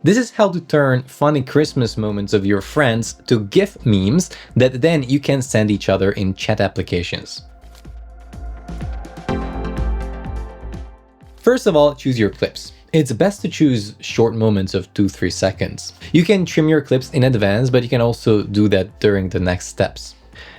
This is how to turn funny Christmas moments of your friends to GIF memes that then you can send each other in chat applications. First of all, choose your clips. It's best to choose short moments of 2-3 seconds. You can trim your clips in advance, but you can also do that during the next steps.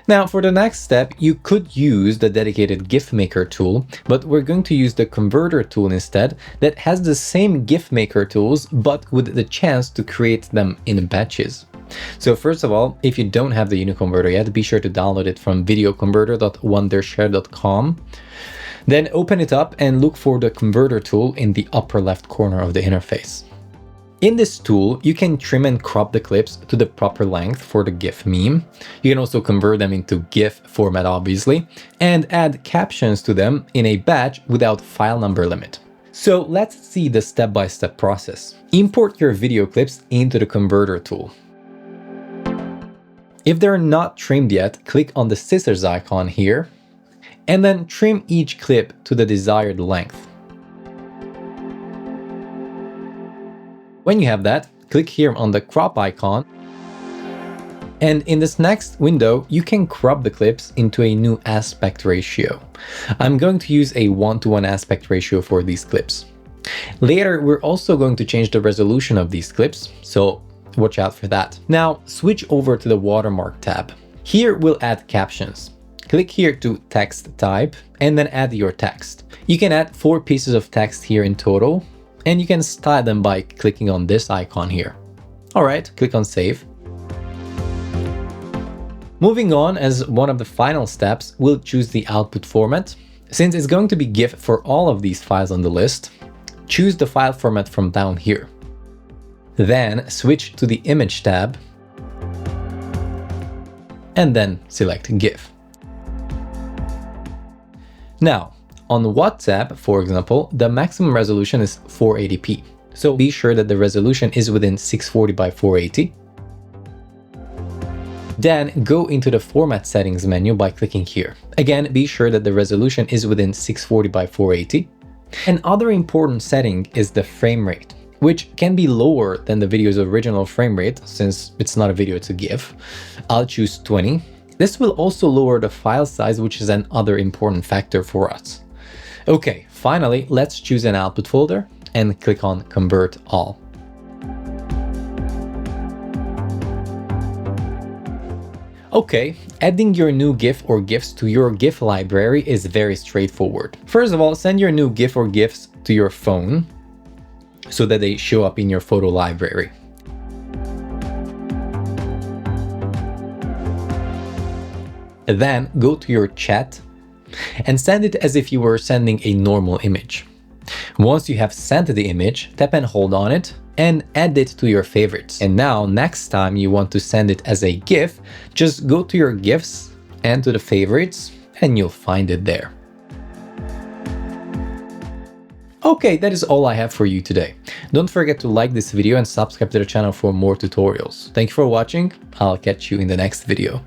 Now, for the next step, you could use the dedicated GIF Maker tool, but we're going to use the Converter tool instead that has the same GIF Maker tools, but with the chance to create them in batches. So first of all, if you don't have the UniConverter yet, be sure to download it from videoconverter.wondershare.com. Then open it up and look for the Converter tool in the upper left corner of the interface. In this tool, you can trim and crop the clips to the proper length for the GIF meme. You can also convert them into GIF format, obviously, and add captions to them in a batch without file number limit. So let's see the step-by-step process. Import your video clips into the Converter tool. If they're not trimmed yet, click on the scissors icon here, and then trim each clip to the desired length. When you have that, click here on the crop icon, and in this next window, you can crop the clips into a new aspect ratio. I'm going to use a 1:1 aspect ratio for these clips. Later, we're also going to change the resolution of these clips, so watch out for that. Now, switch over to the watermark tab. Here, we'll add captions. Click here to text type, and then add your text. You can add 4 pieces of text here in total, and you can style them by clicking on this icon here. All right, click on Save. Moving on, as one of the final steps, we'll choose the output format. Since it's going to be GIF for all of these files on the list, choose the file format from down here. Then switch to the Image tab, and then select GIF. Now, on WhatsApp, for example, the maximum resolution is 480p. So be sure that the resolution is within 640 by 480. Then go into the format settings menu by clicking here. Again, be sure that the resolution is within 640 by 480. Another important setting is the frame rate, which can be lower than the video's original frame rate since it's not a video, it's a GIF. I'll choose 20. This will also lower the file size, which is another important factor for us. Okay, finally, let's choose an output folder and click on Convert All. Okay, adding your new GIF or GIFs to your GIF library is very straightforward. First of all, send your new GIF or GIFs to your phone so that they show up in your photo library. Then go to your chat and send it as if you were sending a normal image. Once you have sent the image, tap and hold on it and add it to your favorites. And now, next time you want to send it as a GIF, just go to your GIFs and to the favorites, and you'll find it there. Okay, that is all I have for you today. Don't forget to like this video and subscribe to the channel for more tutorials. Thank you for watching. I'll catch you in the next video.